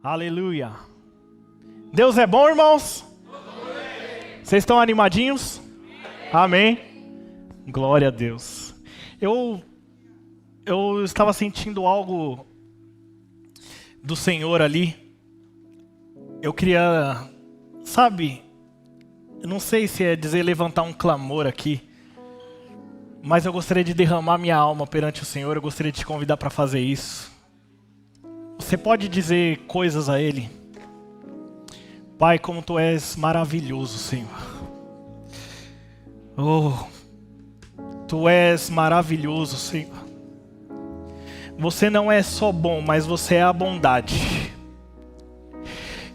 Aleluia. Deus é bom, irmãos? Vocês estão animadinhos? Amém. Glória a Deus. Eu estava sentindo algo do Senhor ali. Eu queria, eu não sei se é dizer levantar um clamor aqui, mas eu gostaria de derramar minha alma perante o Senhor. Eu gostaria de te convidar para fazer isso. Você pode dizer coisas a Ele. Pai, como Tu és maravilhoso, Senhor. Oh, Tu és maravilhoso, Senhor. Você não é só bom, mas você é a bondade.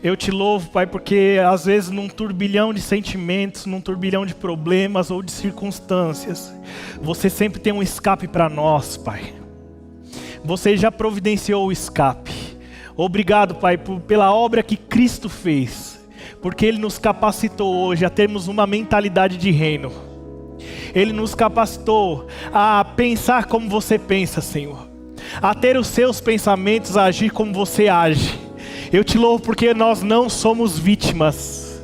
Eu te louvo, Pai, porque às vezes num turbilhão de sentimentos, num turbilhão de problemas ou de circunstâncias, você sempre tem um escape para nós, Pai. Você já providenciou o escape. Obrigado, Pai, pela obra que Cristo fez, porque Ele nos capacitou hoje a termos uma mentalidade de reino. Ele nos capacitou a pensar como você pensa, Senhor, a ter os seus pensamentos, a agir como você age. Eu te louvo porque nós não somos vítimas.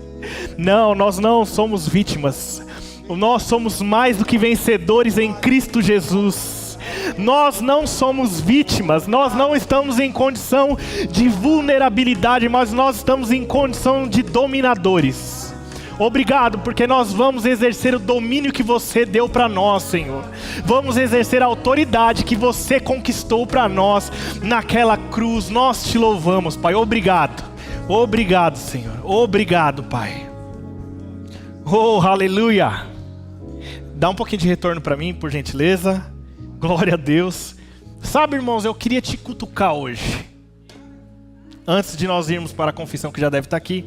Não, nós não somos vítimas. Nós somos mais do que vencedores em Cristo Jesus. Nós não somos vítimas. Nós não estamos em condição de vulnerabilidade, mas nós estamos em condição de dominadores. Obrigado, porque nós vamos exercer o domínio que você deu para nós, Senhor. Vamos exercer a autoridade que você conquistou para nós naquela cruz. Nós te louvamos, Pai. Obrigado. Obrigado, Senhor. Obrigado, Pai. Oh, aleluia. Dá um pouquinho de retorno para mim, por gentileza. Glória a Deus. Sabe, irmãos, eu queria te cutucar hoje. Antes de nós irmos para a confissão, que já deve estar aqui.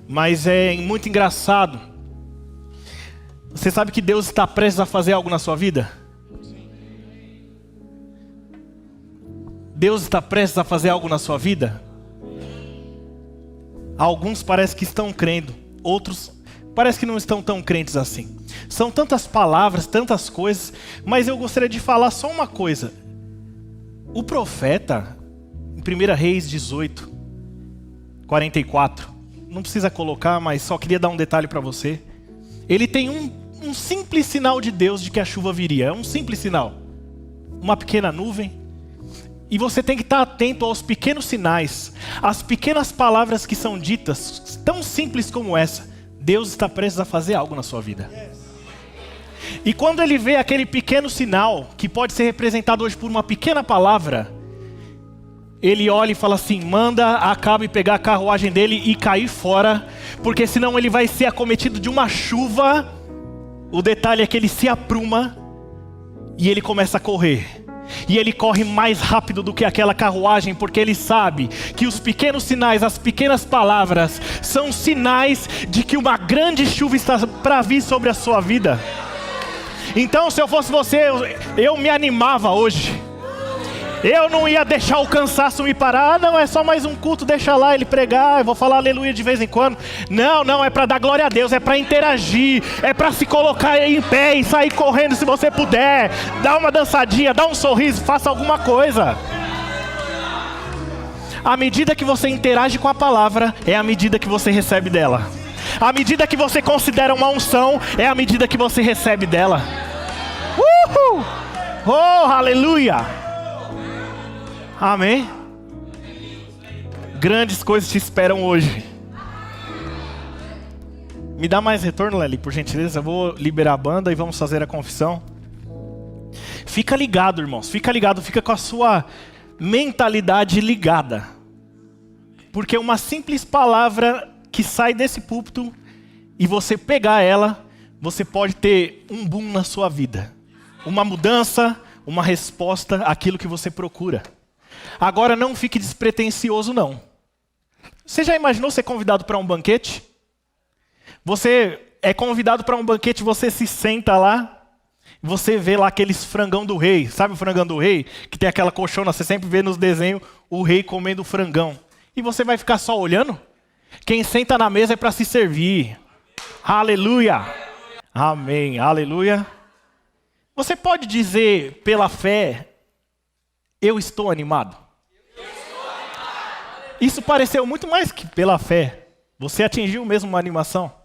Mas é muito engraçado. Você sabe que Deus está prestes a fazer algo na sua vida? Deus está prestes a fazer algo na sua vida? Alguns parece que estão crendo, outros parece que não estão tão crentes assim. São tantas palavras, tantas coisas, mas eu gostaria de falar só uma coisa. O profeta, em 1 Reis 18, 44, não precisa colocar, mas só queria dar um detalhe para você. Ele tem um simples sinal de Deus de que a chuva viria. É um simples sinal. Uma pequena nuvem. E você tem que estar atento aos pequenos sinais. As pequenas palavras que são ditas, tão simples como essa. Deus está prestes a fazer algo na sua vida. E quando ele vê aquele pequeno sinal, que pode ser representado hoje por uma pequena palavra, ele olha e fala assim: manda Acabe pegar a carruagem dele e cair fora, porque senão ele vai ser acometido de uma chuva. O detalhe é que ele se apruma e ele começa a correr. E ele corre mais rápido do que aquela carruagem, porque ele sabe que os pequenos sinais, as pequenas palavras, são sinais de que uma grande chuva está para vir sobre a sua vida. Então, se eu fosse você, eu me animava hoje. Eu não ia deixar o cansaço me parar. Não, é só mais um culto, deixa lá ele pregar, eu vou falar aleluia de vez em quando. Não, é para dar glória a Deus, é para interagir, é para se colocar em pé e sair correndo se você puder. Dá uma dançadinha, dá um sorriso, faça alguma coisa. À medida que você interage com a palavra, é a medida que você recebe dela. À medida que você considera uma unção, é a medida que você recebe dela. Uhul! Oh, aleluia! Amém? Grandes coisas te esperam hoje. Me dá mais retorno, Lely, por gentileza. Eu vou liberar a banda e vamos fazer a confissão. Fica ligado, irmãos. Fica ligado. Fica com a sua mentalidade ligada. Porque uma simples palavra que sai desse púlpito e você pegar ela, você pode ter um boom na sua vida. Uma mudança, uma resposta àquilo que você procura. Agora não fique despretensioso, não. Você já imaginou ser convidado para um banquete? Você é convidado para um banquete, você se senta lá, você vê lá aqueles frangão do rei. Sabe o frangão do rei? Que tem aquela colchona, você sempre vê nos desenhos o rei comendo o frangão. E você vai ficar só olhando? Quem senta na mesa é para se servir. Aleluia! Amém, aleluia. Você pode dizer pela fé: eu estou animado. Isso pareceu muito mais que pela fé. Você atingiu mesmo uma animação?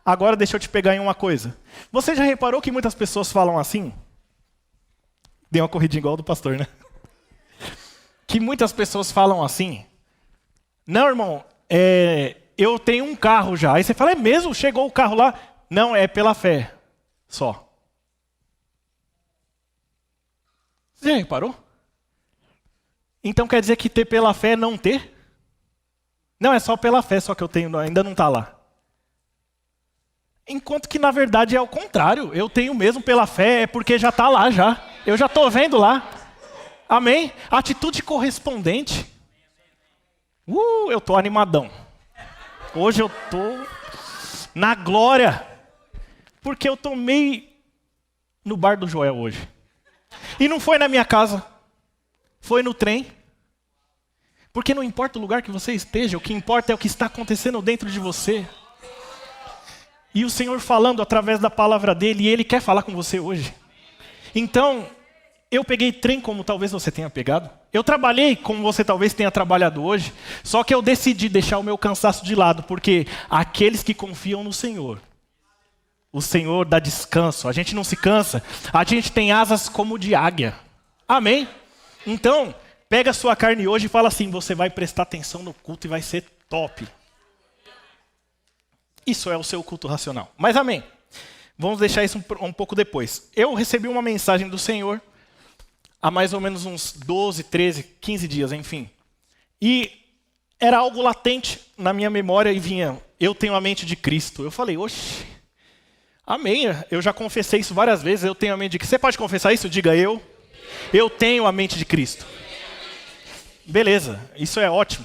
Agora deixa eu te pegar em uma coisa. Você já reparou que muitas pessoas falam assim? Dei uma corridinha igual do pastor, né? Que muitas pessoas falam assim. Não, irmão, eu tenho um carro já. Aí você fala, é mesmo? Chegou o carro lá? Não, é pela fé. Só. Você já reparou? Então quer dizer que ter pela fé é não ter? Não, é só pela fé, só que eu tenho, ainda não está lá. Enquanto que na verdade é o contrário. Eu tenho mesmo pela fé, é porque já está lá já. Eu já estou vendo lá. Amém? Atitude correspondente. Eu estou animadão. Hoje eu estou na glória. Porque eu tomei no bar do Joel hoje. E não foi na minha casa. Foi no trem. Porque não importa o lugar que você esteja, o que importa é o que está acontecendo dentro de você. E o Senhor falando através da palavra dele, e Ele quer falar com você hoje. Então, eu peguei trem como talvez você tenha pegado. Eu trabalhei como você talvez tenha trabalhado hoje. Só que eu decidi deixar o meu cansaço de lado, porque aqueles que confiam no Senhor, o Senhor dá descanso. A gente não se cansa, a gente tem asas como de águia. Amém? Então, pega a sua carne hoje e fala assim, você vai prestar atenção no culto e vai ser top. Isso é o seu culto racional. Mas amém. Vamos deixar isso um pouco depois. Eu recebi uma mensagem do Senhor há mais ou menos uns 12, 13, 15 dias, enfim. E era algo latente na minha memória e vinha, eu tenho a mente de Cristo. Eu falei, oxe, amém. Eu já confessei isso várias vezes, eu tenho a mente de Cristo. Você pode confessar isso? Diga eu. Eu tenho a mente de Cristo. Beleza, isso é ótimo.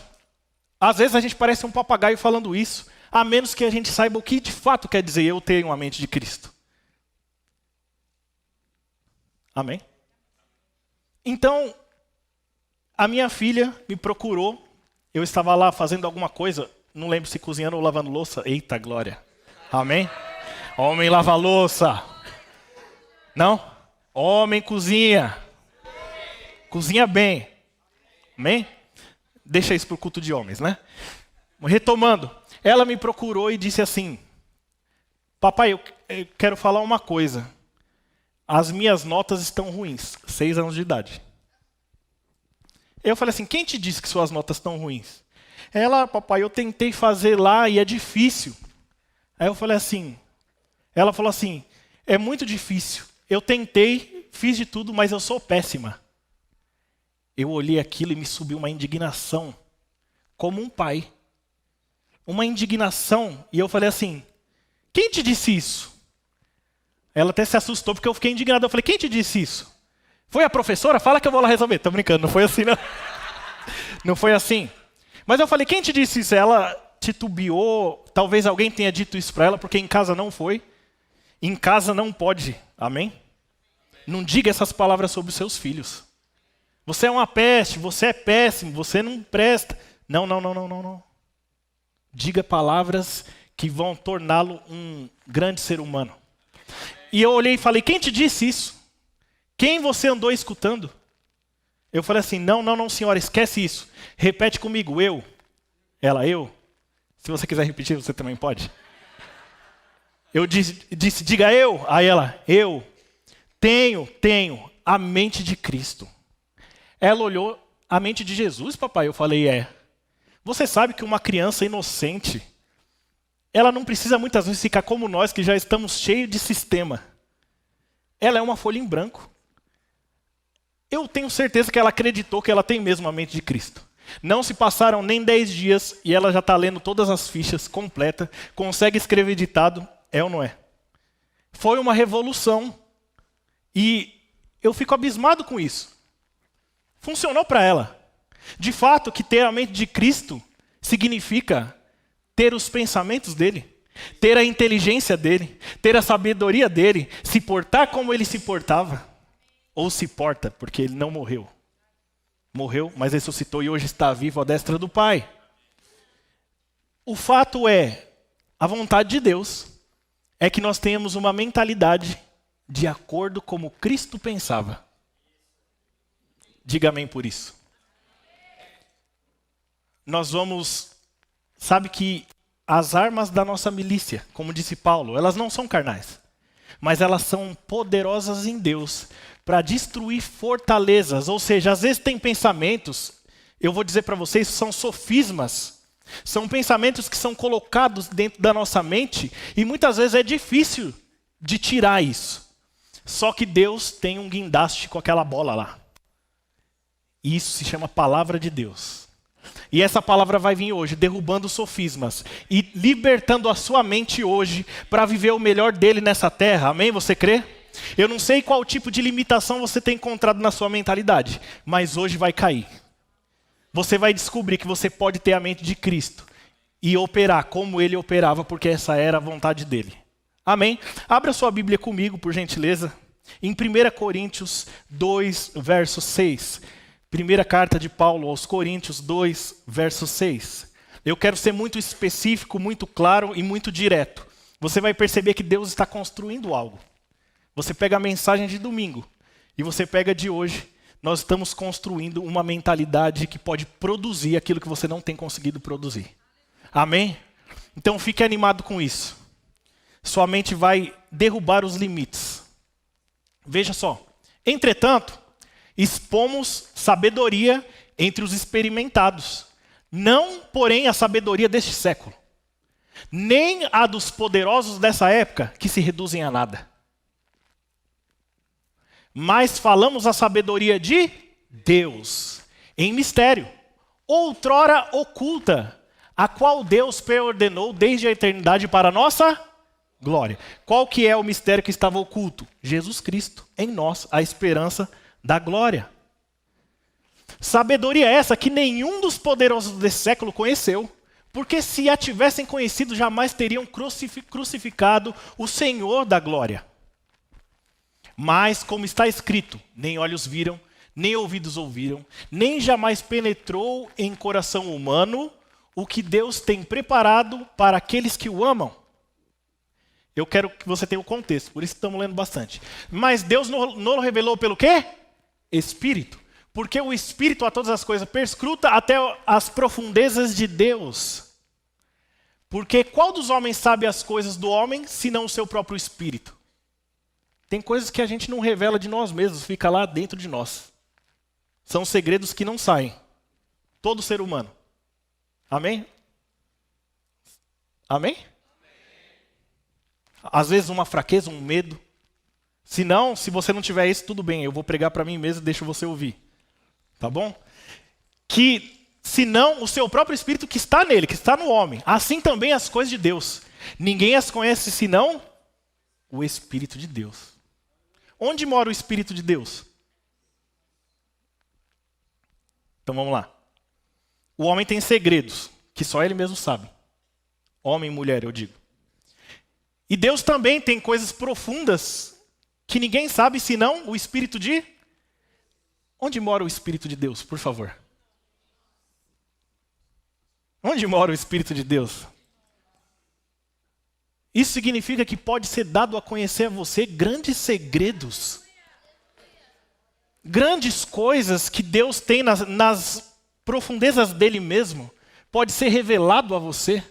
Às vezes a gente parece um papagaio falando isso, a menos que a gente saiba o que de fato quer dizer eu tenho a mente de Cristo. Amém? Então, a minha filha me procurou, eu estava lá fazendo alguma coisa, não lembro se cozinhando ou lavando louça. Eita glória. Amém? Homem lava louça. Não? Homem cozinha. Cozinha bem. Amém? Deixa isso para o culto de homens, né? Retomando, ela me procurou e disse assim, papai, eu quero falar uma coisa. As minhas notas estão ruins, 6 anos de idade. Eu falei assim, quem te disse que suas notas estão ruins? Ela, papai, eu tentei fazer lá e é difícil. Aí eu falei assim, ela falou assim, é muito difícil. Eu tentei, fiz de tudo, mas eu sou péssima. Eu olhei aquilo e me subiu uma indignação, como um pai. Uma indignação, e eu falei assim, quem te disse isso? Ela até se assustou porque eu fiquei indignado. Eu falei, quem te disse isso? Foi a professora? Fala que eu vou lá resolver. Tô brincando, não foi assim não. Não foi assim. Mas eu falei, quem te disse isso? Ela titubeou, talvez alguém tenha dito isso para ela, porque em casa não foi. Em casa não pode, amém? Não diga essas palavras sobre os seus filhos. Você é uma peste, você é péssimo, você não presta. Não, não, não, não, não, não. Diga palavras que vão torná-lo um grande ser humano. E eu olhei e falei, quem te disse isso? Quem você andou escutando? Eu falei assim, não, não, não, senhora, esquece isso. Repete comigo, eu. Ela, eu. Se você quiser repetir, você também pode. Eu disse, diga eu. Aí ela, eu tenho a mente de Cristo. Ela olhou, a mente de Jesus, papai? Eu falei, é. Você sabe que uma criança inocente, ela não precisa muitas vezes ficar como nós, que já estamos cheios de sistema. Ela é uma folha em branco. Eu tenho certeza que ela acreditou que ela tem mesmo a mente de Cristo. Não se passaram nem 10 dias e ela já está lendo todas as fichas completas, consegue escrever ditado, é ou não é? Foi uma revolução. E eu fico abismado com isso. Funcionou para ela. De fato, que ter a mente de Cristo significa ter os pensamentos dele, ter a inteligência dele, ter a sabedoria dele, se portar como ele se portava, ou se porta, porque ele não morreu. Morreu, mas ressuscitou e hoje está vivo à destra do Pai. O fato é, a vontade de Deus é que nós tenhamos uma mentalidade de acordo como Cristo pensava. Diga amém por isso. nós vamos... Sabe que as armas da nossa milícia, como disse Paulo, elas não são carnais, mas elas são poderosas em Deus para destruir fortalezas. Ou seja, às vezes tem pensamentos, eu vou dizer para vocês, são sofismas, são pensamentos que são colocados dentro da nossa mente e muitas vezes é difícil de tirar isso. Só que Deus tem um guindaste com aquela bola lá. Isso se chama palavra de Deus. E essa palavra vai vir hoje, derrubando sofismas e libertando a sua mente hoje para viver o melhor dele nessa terra. Amém? Você crê? Eu não sei qual tipo de limitação você tem encontrado na sua mentalidade, mas hoje vai cair. Você vai descobrir que você pode ter a mente de Cristo e operar como ele operava, porque essa era a vontade dele. Amém? Abra sua Bíblia comigo, por gentileza, em 1 Coríntios 2, verso 6. Primeira carta de Paulo aos Coríntios 2, verso 6. Eu quero ser muito específico, muito claro e muito direto. Você vai perceber que Deus está construindo algo. Você pega a mensagem de domingo e você pega de hoje. Nós estamos construindo uma mentalidade que pode produzir aquilo que você não tem conseguido produzir. Amém? Então fique animado com isso. Sua mente vai derrubar os limites. Veja só. Entretanto, expomos sabedoria entre os experimentados, não, porém, a sabedoria deste século, nem a dos poderosos dessa época, que se reduzem a nada. Mas falamos a sabedoria de Deus, em mistério, outrora oculta, a qual Deus preordenou desde a eternidade para a nossa glória. Qual que é o mistério que estava oculto? Jesus Cristo, em nós, a esperança da glória. Sabedoria essa que nenhum dos poderosos desse século conheceu, porque se a tivessem conhecido, jamais teriam crucificado o Senhor da glória. Mas, como está escrito, nem olhos viram, nem ouvidos ouviram, nem jamais penetrou em coração humano o que Deus tem preparado para aqueles que o amam. Eu quero que você tenha o contexto, por isso estamos lendo bastante. Mas Deus não revelou pelo quê? Espírito. Porque o Espírito a todas as coisas perscruta até as profundezas de Deus. Porque qual dos homens sabe as coisas do homem, senão o seu próprio Espírito? Tem coisas que a gente não revela de nós mesmos, fica lá dentro de nós. São segredos que não saem. Todo ser humano. Amém? Amém? Às vezes uma fraqueza, um medo. Se não, se você não tiver isso, tudo bem, eu vou pregar para mim mesmo e deixo você ouvir. Tá bom? Que, se não, o seu próprio Espírito que está nele, que está no homem. Assim também as coisas de Deus. Ninguém as conhece senão o Espírito de Deus. Onde mora o Espírito de Deus? Então vamos lá. O homem tem segredos, que só ele mesmo sabe. Homem e mulher, eu digo. E Deus também tem coisas profundas que ninguém sabe senão o Espírito de... Onde mora o Espírito de Deus, por favor? Onde mora o Espírito de Deus? Isso significa que pode ser dado a conhecer a você grandes segredos. Grandes coisas que Deus tem nas profundezas dele mesmo. Pode ser revelado a você.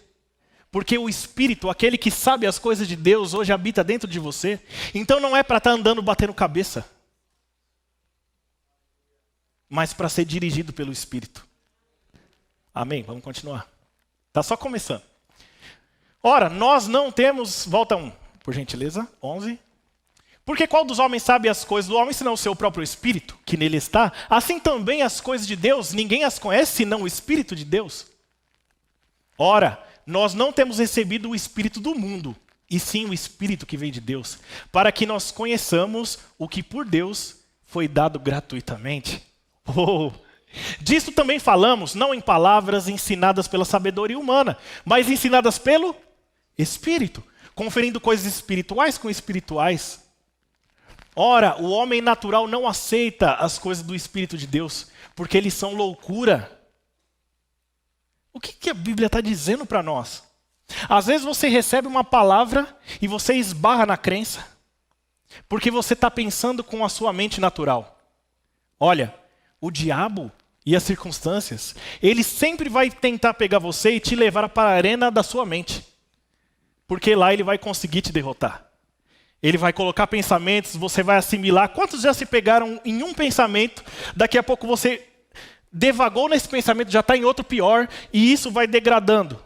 Porque o Espírito, aquele que sabe as coisas de Deus, hoje habita dentro de você. Então não é para estar andando batendo cabeça, mas para ser dirigido pelo Espírito. Amém? Vamos continuar. Está só começando. Ora, nós não temos... Volta 1, por gentileza. 11. Porque qual dos homens sabe as coisas do homem, senão o seu próprio Espírito, que nele está? Assim também as coisas de Deus, ninguém as conhece, senão o Espírito de Deus. Ora, nós não temos recebido o Espírito do mundo, e sim o Espírito que vem de Deus, para que nós conheçamos o que por Deus foi dado gratuitamente. Oh! Disso também falamos, não em palavras ensinadas pela sabedoria humana, mas ensinadas pelo Espírito, conferindo coisas espirituais com espirituais. Ora, o homem natural não aceita as coisas do Espírito de Deus, porque eles são loucura. O que a Bíblia está dizendo para nós? Às vezes você recebe uma palavra e você esbarra na crença, porque você está pensando com a sua mente natural. Olha, o diabo e as circunstâncias, ele sempre vai tentar pegar você e te levar para a arena da sua mente. Porque lá ele vai conseguir te derrotar. Ele vai colocar pensamentos, você vai assimilar. Quantos já se pegaram em um pensamento, daqui a pouco você devagou nesse pensamento, já está em outro pior, e isso vai degradando.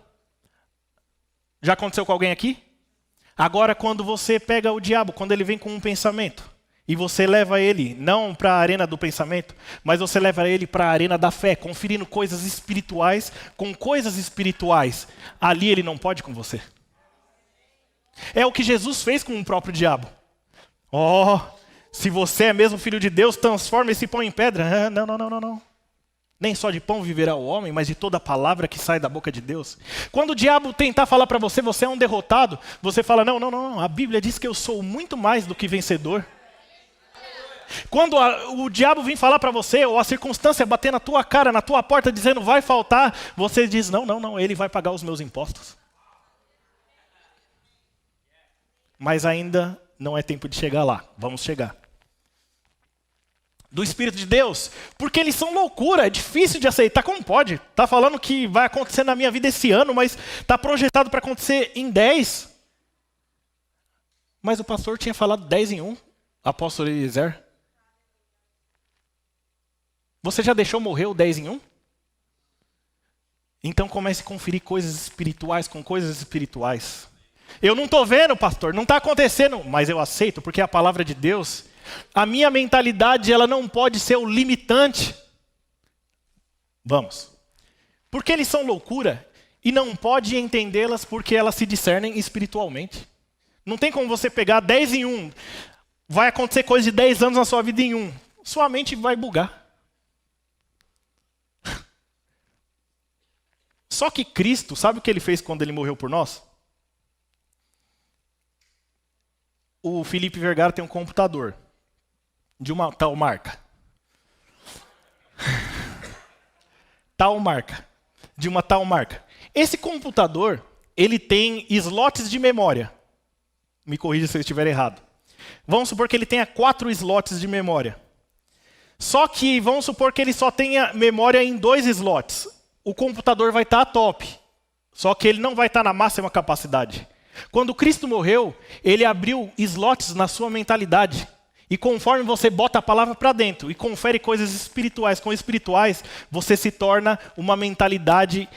Já aconteceu com alguém aqui? Agora, quando você pega o diabo, quando ele vem com um pensamento, e você leva ele, não para a arena do pensamento, mas você leva ele para a arena da fé, conferindo coisas espirituais com coisas espirituais. Ali ele não pode com você. É o que Jesus fez com o próprio diabo. Se você é mesmo filho de Deus, transforma esse pão em pedra. Não. Nem só de pão viverá o homem, mas de toda a palavra que sai da boca de Deus. Quando o diabo tentar falar para você, você é um derrotado, você fala, não, a Bíblia diz que eu sou muito mais do que vencedor. Quando o diabo vem falar para você, ou a circunstância bater na tua cara, na tua porta, dizendo vai faltar, você diz, não, ele vai pagar os meus impostos. Mas ainda não é tempo de chegar lá, vamos chegar. Do Espírito de Deus, porque eles são loucura, é difícil de aceitar, como pode? Está falando que vai acontecer na minha vida esse ano, mas está projetado para acontecer em 10. Mas o pastor tinha falado 10 em 1, apóstolo Eliezer. Você já deixou morrer o 10 em 1? Então comece a conferir coisas espirituais com coisas espirituais. Eu não estou vendo, pastor, não está acontecendo, mas eu aceito, porque é a palavra de Deus. A minha mentalidade, ela não pode ser o limitante. Vamos. Porque eles são loucura e não pode entendê-las porque elas se discernem espiritualmente. Não tem como você pegar 10 em 1. Vai acontecer coisa de 10 anos na sua vida em 1. Sua mente vai bugar. Só que Cristo, sabe o que ele fez quando ele morreu por nós? O Felipe Vergara tem um computador de uma tal marca. De uma tal marca. Esse computador, ele tem slots de memória. Me corrija se eu estiver errado. Vamos supor que ele tenha 4 slots de memória. Só que vamos supor que ele só tenha memória em 2 slots. O computador vai estar top. Só que ele não vai estar na máxima capacidade. Quando Cristo morreu, ele abriu slots na sua mentalidade. E conforme você bota a palavra para dentro e confere coisas espirituais com espirituais, você se torna uma mentalidade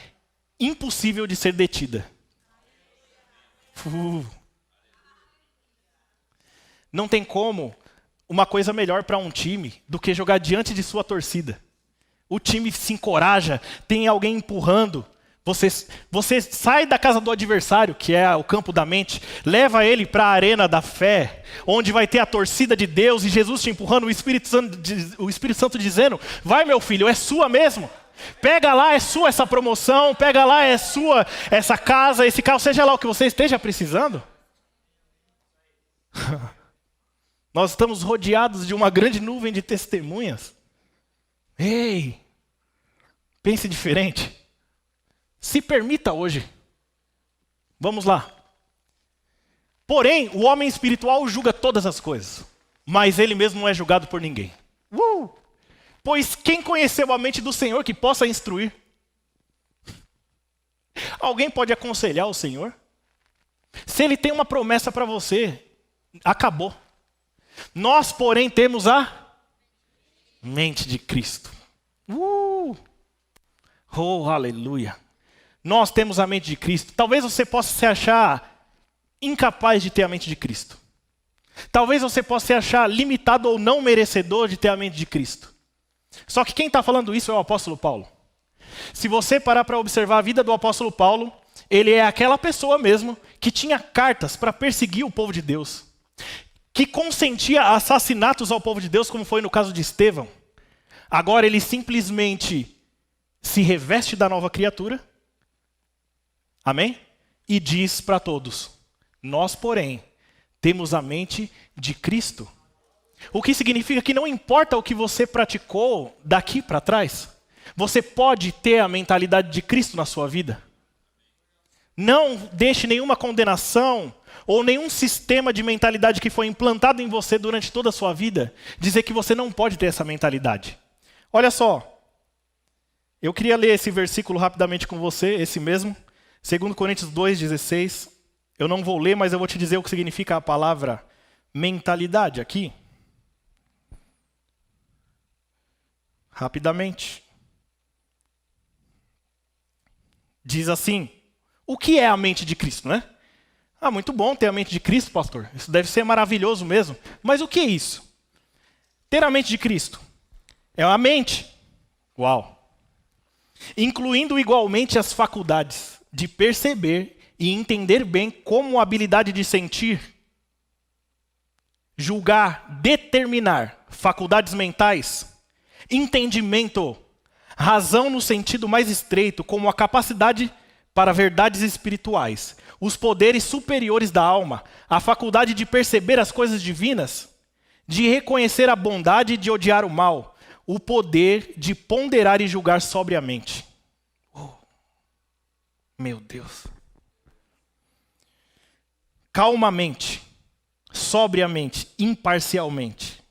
impossível de ser detida. Não tem como uma coisa melhor para um time do que jogar diante de sua torcida. O time se encoraja, tem alguém empurrando. Você sai da casa do adversário, que é o campo da mente, leva ele para a arena da fé, onde vai ter a torcida de Deus e Jesus te empurrando, o Espírito Santo dizendo, vai meu filho, é sua mesmo. Pega lá, é sua essa promoção, pega lá, é sua essa casa, esse carro, seja lá o que você esteja precisando. Nós estamos rodeados de uma grande nuvem de testemunhas. Ei, pense diferente. Se permita hoje. Vamos lá. Porém, o homem espiritual julga todas as coisas, mas ele mesmo não é julgado por ninguém. Pois quem conheceu a mente do Senhor que possa instruir? Alguém pode aconselhar o Senhor? Se ele tem uma promessa para você, acabou. Nós, porém, temos a mente de Cristo. Oh, aleluia. Nós temos a mente de Cristo. Talvez você possa se achar incapaz de ter a mente de Cristo. Talvez você possa se achar limitado ou não merecedor de ter a mente de Cristo. Só que quem está falando isso é o apóstolo Paulo. Se você parar para observar a vida do apóstolo Paulo, ele é aquela pessoa mesmo que tinha cartas para perseguir o povo de Deus, que consentia assassinatos ao povo de Deus, como foi no caso de Estevão. Agora ele simplesmente se reveste da nova criatura, amém? E diz para todos, nós, porém, temos a mente de Cristo. O que significa que não importa o que você praticou daqui para trás, você pode ter a mentalidade de Cristo na sua vida. Não deixe nenhuma condenação ou nenhum sistema de mentalidade que foi implantado em você durante toda a sua vida dizer que você não pode ter essa mentalidade. Olha só, Eu queria ler esse versículo rapidamente com você, esse mesmo. 2 Coríntios 2,16. Eu não vou ler, mas eu vou te dizer o que significa a palavra mentalidade aqui. Rapidamente. Diz assim: o que é a mente de Cristo, né? Ah, muito bom ter a mente de Cristo, pastor. Isso deve ser maravilhoso mesmo. Mas o que é isso? Ter a mente de Cristo é uma mente. Uau! Incluindo igualmente as faculdades de perceber e entender bem como a habilidade de sentir, julgar, determinar, faculdades mentais, entendimento, razão no sentido mais estreito, como a capacidade para verdades espirituais, os poderes superiores da alma, a faculdade de perceber as coisas divinas, de reconhecer a bondade e de odiar o mal, o poder de ponderar e julgar sobriamente. Oh, meu Deus. Calmamente, sobriamente, imparcialmente.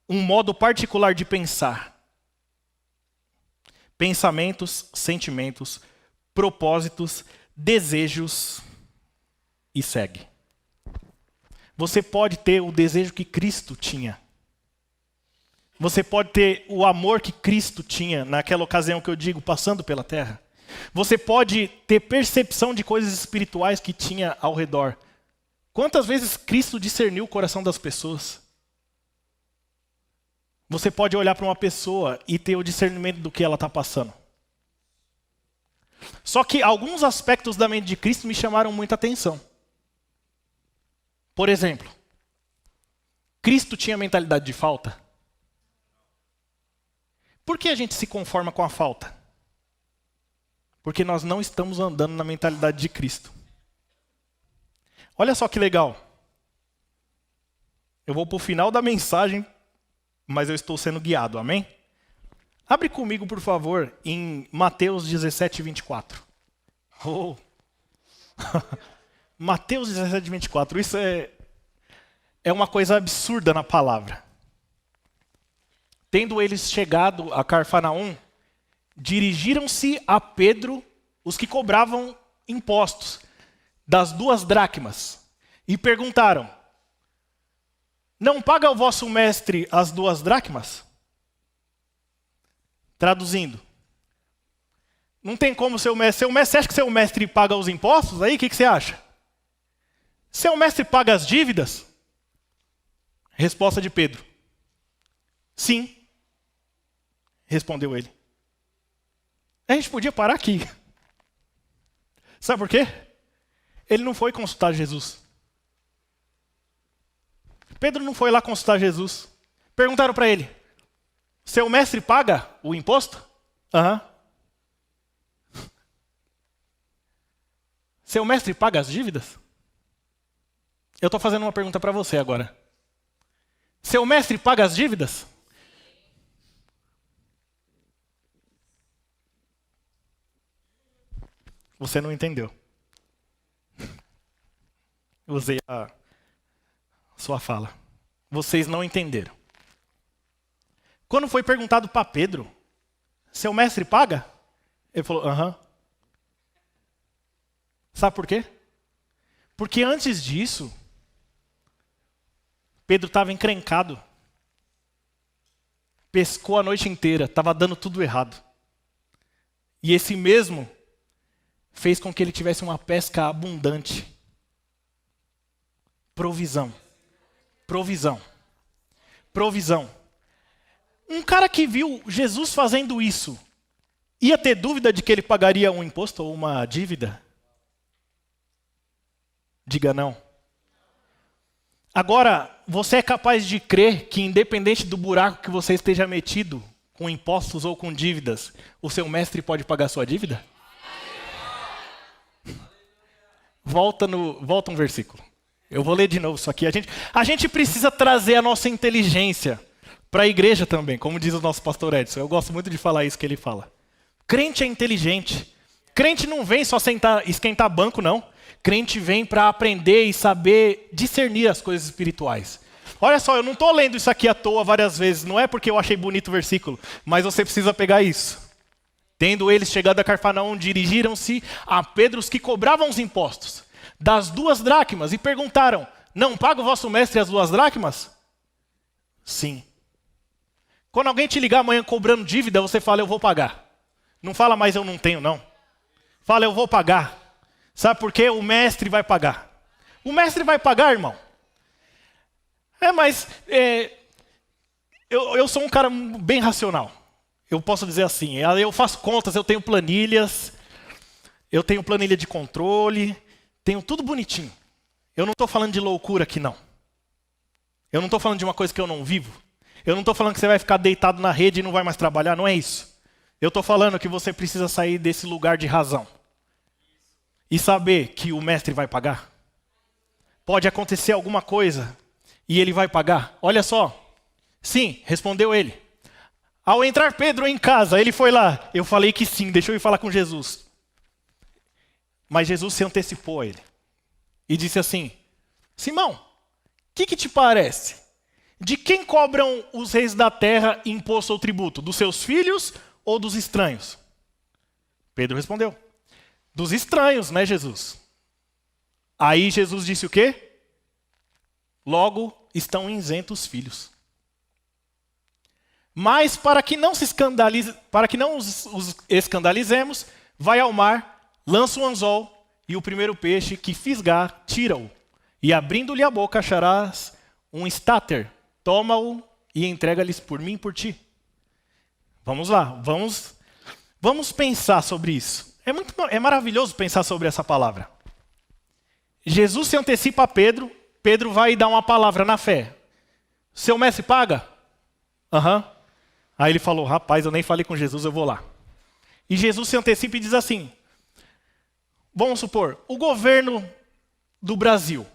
Um modo particular de pensar. Pensamentos, sentimentos, propósitos, desejos e segue. Você pode ter o desejo que Cristo tinha. Você pode ter o amor que Cristo tinha naquela ocasião que eu digo, passando pela terra. Você pode ter percepção de coisas espirituais que tinha ao redor. Quantas vezes Cristo discerniu o coração das pessoas? Você pode olhar para uma pessoa e ter o discernimento do que ela está passando. Só que alguns aspectos da mente de Cristo me chamaram muita atenção. Por exemplo, Cristo tinha mentalidade de falta? Por que a gente se conforma com a falta? Porque nós não estamos andando na mentalidade de Cristo. Olha só que legal. Eu vou para o final da mensagem, mas eu estou sendo guiado, amém? Abre comigo, por favor, em Mateus 17, 24. Oh. Mateus 17, 24. Isso é uma coisa absurda na palavra. Tendo eles chegado a Cafarnaum, dirigiram-se a Pedro os que cobravam impostos das 2 dracmas e perguntaram: não paga o vosso mestre as 2 dracmas? Traduzindo, não tem como seu mestre, você acha que seu mestre paga os impostos aí? O que você acha? Seu mestre paga as dívidas? Resposta de Pedro: sim. Respondeu ele. A gente podia parar aqui. Sabe por quê? Ele não foi consultar Jesus. Pedro não foi lá consultar Jesus. Perguntaram para ele: seu mestre paga o imposto? Aham. Seu mestre paga as dívidas? Eu estou fazendo uma pergunta para você agora. Seu mestre paga as dívidas? Você não entendeu. Eu usei a sua fala. Vocês não entenderam. Quando foi perguntado para Pedro: seu mestre paga? Ele falou: aham. Sabe por quê? Porque antes disso, Pedro estava encrencado. Pescou a noite inteira, estava dando tudo errado. E esse mesmo fez com que ele tivesse uma pesca abundante. Provisão. Provisão. Provisão. Um cara que viu Jesus fazendo isso, ia ter dúvida de que ele pagaria um imposto ou uma dívida? Diga não. Agora, você é capaz de crer que independente do buraco que você esteja metido, com impostos ou com dívidas, o seu mestre pode pagar sua dívida? Volta um versículo. Eu vou ler de novo isso aqui. A gente precisa trazer a nossa inteligência para a igreja também, como diz o nosso pastor Edson. Eu gosto muito de falar isso que ele fala. Crente é inteligente. Crente não vem só esquentar banco, não. Crente vem para aprender e saber discernir as coisas espirituais. Olha só, eu não estou lendo isso aqui à toa várias vezes. Não é porque eu achei bonito o versículo, mas você precisa pegar isso. Tendo eles chegado a Cafarnaum, dirigiram-se a Pedro os que cobravam os impostos das 2 dracmas e perguntaram: não paga o vosso mestre as 2 dracmas? Sim. Quando alguém te ligar amanhã cobrando dívida, você fala: eu vou pagar. Não fala mais eu não tenho, não. Fala: eu vou pagar. Sabe por quê? O mestre vai pagar. O mestre vai pagar, irmão. Eu sou um cara bem racional. Eu posso dizer assim, eu faço contas, eu tenho planilhas, eu tenho planilha de controle, tenho tudo bonitinho. Eu não estou falando de loucura aqui, não. Eu não estou falando de uma coisa que eu não vivo. Eu não estou falando que você vai ficar deitado na rede e não vai mais trabalhar, não é isso. Eu estou falando que você precisa sair desse lugar de razão. E saber que o mestre vai pagar. Pode acontecer alguma coisa e ele vai pagar. Olha só. Sim, respondeu ele. Ao entrar Pedro em casa, ele foi lá. Eu falei que sim, deixou eu ir falar com Jesus. Mas Jesus se antecipou a ele. E disse assim: Simão, o que te parece? De quem cobram os reis da terra imposto ou tributo? Dos seus filhos ou dos estranhos? Pedro respondeu: dos estranhos, né, Jesus? Aí Jesus disse o quê? Logo estão isentos os filhos. Mas para que não os escandalizemos, vai ao mar, lança o anzol, e o primeiro peixe que fisgar, tira-o. E abrindo-lhe a boca, acharás um estáter. Toma-o e entrega-lhes por mim e por ti. Vamos lá, vamos pensar sobre isso. É maravilhoso pensar sobre essa palavra. Jesus se antecipa a Pedro, Pedro vai dar uma palavra na fé. Seu mestre paga? Aham. Aí ele falou: rapaz, eu nem falei com Jesus, eu vou lá. E Jesus se antecipa e diz assim: vamos supor, o governo do Brasil,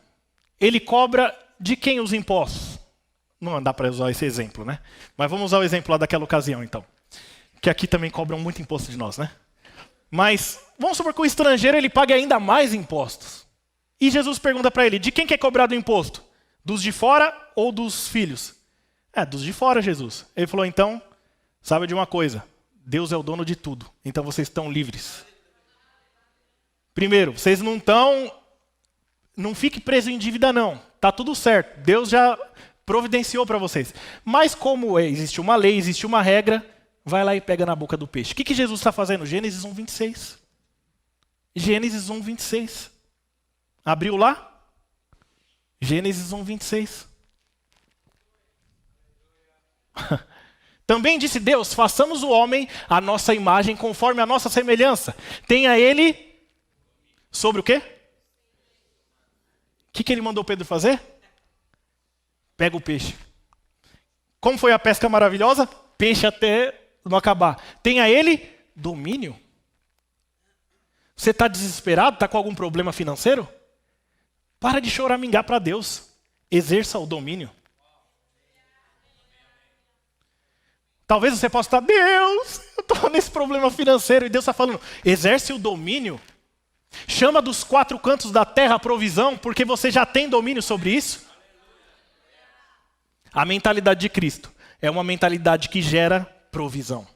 ele cobra de quem os impostos? Não dá para usar esse exemplo, né? Mas vamos usar o exemplo lá daquela ocasião, então. Que aqui também cobram muito imposto de nós, né? Mas vamos supor que o estrangeiro ele pague ainda mais impostos. E Jesus pergunta para ele: de quem que é cobrado o imposto? Dos de fora ou dos filhos? Dos de fora, Jesus. Ele falou: então, sabe de uma coisa, Deus é o dono de tudo, então vocês estão livres. Primeiro, vocês não fiquem presos em dívida não, tá tudo certo, Deus já providenciou para vocês. Mas como existe uma lei, existe uma regra, vai lá e pega na boca do peixe. O que Jesus está fazendo? Gênesis 1:26. Gênesis 1:26. Abriu lá? Gênesis 1:26. Também disse Deus: façamos o homem à nossa imagem, conforme a nossa semelhança. Tenha ele sobre o quê? O que ele mandou Pedro fazer? Pega o peixe. Como foi a pesca maravilhosa? Peixe até não acabar. Tenha ele domínio. Você está desesperado? Está com algum problema financeiro? Para de choramingar para Deus. Exerça o domínio. Talvez você possa estar: Deus, eu estou nesse problema financeiro. E Deus está falando: exerce o domínio. Chama dos 4 cantos da terra a provisão, porque você já tem domínio sobre isso. A mentalidade de Cristo é uma mentalidade que gera provisão.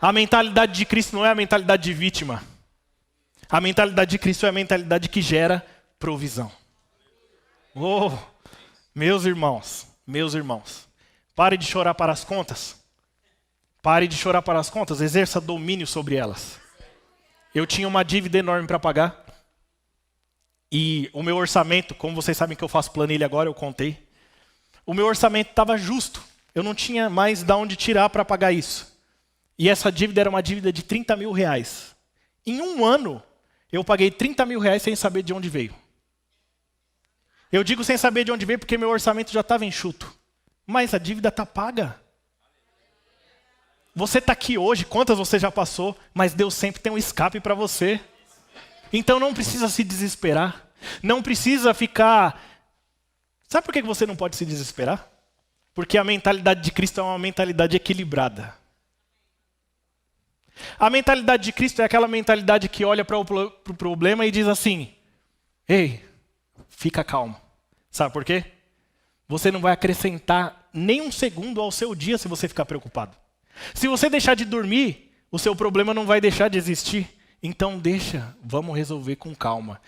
A mentalidade de Cristo não é a mentalidade de vítima. A mentalidade de Cristo é a mentalidade que gera provisão. Oh, meus irmãos, pare de chorar para as contas. Pare de chorar para as contas, exerça domínio sobre elas. Eu tinha uma dívida enorme para pagar. E o meu orçamento, como vocês sabem que eu faço planilha agora, eu contei. O meu orçamento estava justo. Eu não tinha mais de onde tirar para pagar isso. E essa dívida era uma dívida de 30 mil reais. Em um ano, eu paguei 30 mil reais sem saber de onde veio. Eu digo sem saber de onde veio porque meu orçamento já estava enxuto. Mas a dívida está paga. Você está aqui hoje, quantas você já passou, mas Deus sempre tem um escape para você. Então não precisa se desesperar. Não precisa ficar... Sabe por que você não pode se desesperar? Porque a mentalidade de Cristo é uma mentalidade equilibrada. A mentalidade de Cristo é aquela mentalidade que olha para o problema e diz assim: ei, fica calmo. Sabe por quê? Você não vai acrescentar nem um segundo ao seu dia se você ficar preocupado. Se você deixar de dormir, o seu problema não vai deixar de existir. Então vamos resolver com calma.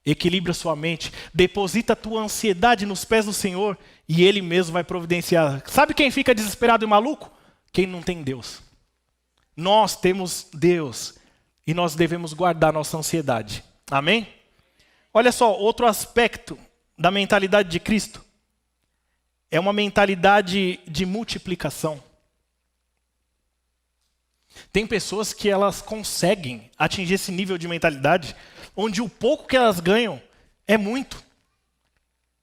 Equilibra sua mente, deposita a tua ansiedade nos pés do Senhor e Ele mesmo vai providenciar. Sabe quem fica desesperado e maluco? Quem não tem Deus. Nós temos Deus e nós devemos guardar nossa ansiedade. Amém? Olha só, outro aspecto da mentalidade de Cristo é uma mentalidade de multiplicação. Tem pessoas que elas conseguem atingir esse nível de mentalidade onde o pouco que elas ganham é muito.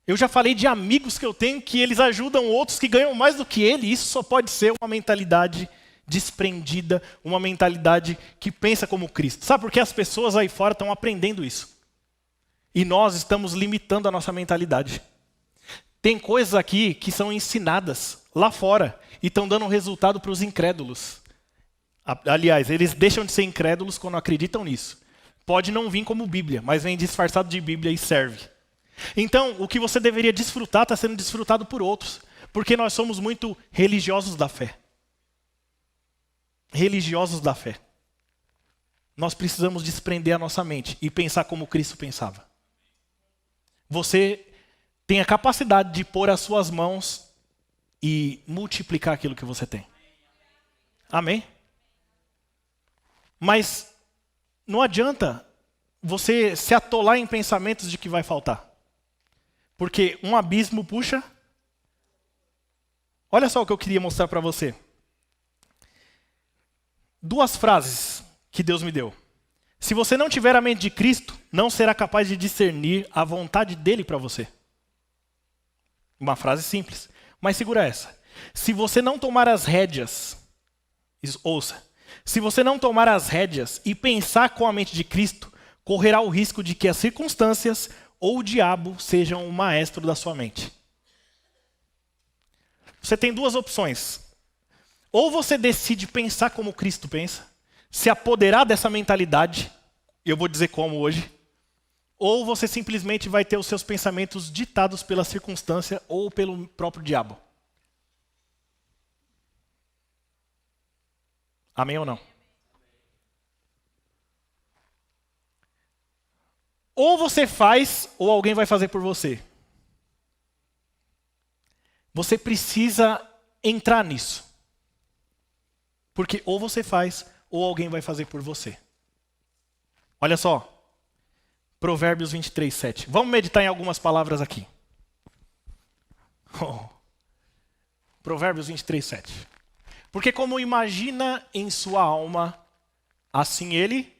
Eu já falei de amigos que eu tenho que eles ajudam outros que ganham mais do que ele. Isso só pode ser uma mentalidade desprendida, uma mentalidade que pensa como Cristo. Sabe por que as pessoas aí fora estão aprendendo isso? E nós estamos limitando a nossa mentalidade. Tem coisas aqui que são ensinadas lá fora e estão dando resultado para os incrédulos. Aliás, eles deixam de ser incrédulos quando acreditam nisso. Pode não vir como Bíblia, mas vem disfarçado de Bíblia e serve. Então, o que você deveria desfrutar está sendo desfrutado por outros, porque nós somos muito religiosos da fé. Religiosos da fé. Nós precisamos desprender a nossa mente e pensar como Cristo pensava. Você tem a capacidade de pôr as suas mãos e multiplicar aquilo que você tem. Amém? Mas não adianta você se atolar em pensamentos de que vai faltar. Porque um abismo puxa. Olha só o que eu queria mostrar para você. 2 frases que Deus me deu. Se você não tiver a mente de Cristo, não será capaz de discernir a vontade dele para você. Uma frase simples, mas segura essa. Se você não tomar as rédeas, ouça. Se você não tomar as rédeas e pensar com a mente de Cristo, correrá o risco de que as circunstâncias ou o diabo sejam o maestro da sua mente. Você tem 2 opções. Ou você decide pensar como Cristo pensa, se apoderar dessa mentalidade, eu vou dizer como hoje, ou você simplesmente vai ter os seus pensamentos ditados pela circunstância ou pelo próprio diabo. Amém ou não? Ou você faz, ou alguém vai fazer por você. Você precisa entrar nisso. Porque ou você faz, ou alguém vai fazer por você. Olha só. Provérbios 23, 7. Vamos meditar em algumas palavras aqui. Provérbios 23, 7. Porque como imagina em sua alma, assim ele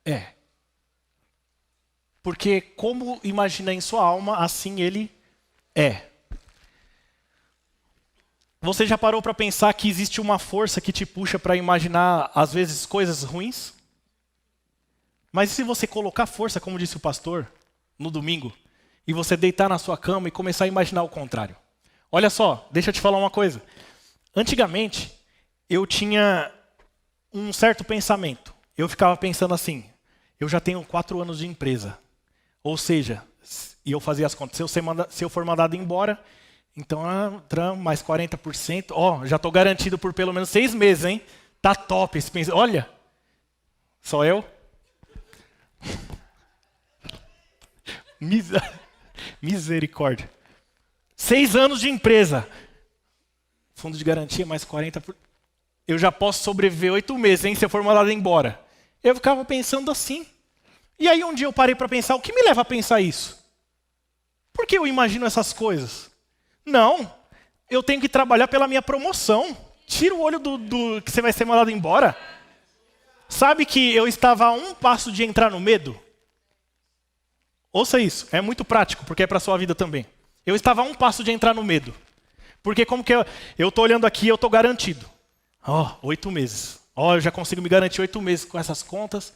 é. Porque como imagina em sua alma, assim ele é. Você já parou para pensar que existe uma força que te puxa para imaginar, às vezes, coisas ruins? Mas e se você colocar força, como disse o pastor, no domingo, e você deitar na sua cama e começar a imaginar o contrário? Olha só, deixa eu te falar uma coisa. Antigamente, eu tinha um certo pensamento. Eu ficava pensando assim, eu já tenho 4 anos de empresa. Ou seja, e eu fazia as contas, se eu for mandado embora, então mais 40%, já estou garantido por pelo menos 6 meses, hein? Tá top esse pensamento. Olha, só eu? Misericórdia. 6 anos de empresa. Fundo de garantia mais 40%. Eu já posso sobreviver 8 meses, hein, se eu for mandado embora. Eu ficava pensando assim. E aí um dia eu parei para pensar, o que me leva a pensar isso? Por que eu imagino essas coisas? Não, eu tenho que trabalhar pela minha promoção. Tira o olho do que você vai ser mandado embora. Sabe que eu estava a um passo de entrar no medo? Ouça isso, é muito prático, porque é para a sua vida também. Eu estava a um passo de entrar no medo. Porque como que eu estou olhando aqui, eu estou garantido. 8 meses. Eu já consigo me garantir 8 meses com essas contas.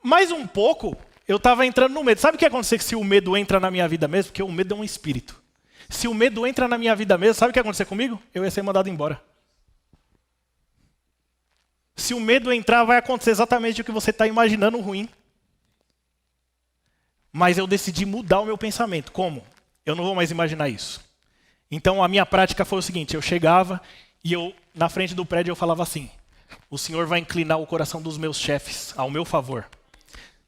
Mais um pouco, eu estava entrando no medo. Sabe o que acontece se o medo entra na minha vida mesmo? Porque o medo é um espírito. Se o medo entra na minha vida mesmo, sabe o que ia acontecer comigo? Eu ia ser mandado embora. Se o medo entrar, vai acontecer exatamente o que você está imaginando ruim. Mas eu decidi mudar o meu pensamento. Como? Eu não vou mais imaginar isso. Então a minha prática foi o seguinte, eu chegava E eu, na frente do prédio, eu falava assim: o Senhor vai inclinar o coração dos meus chefes ao meu favor.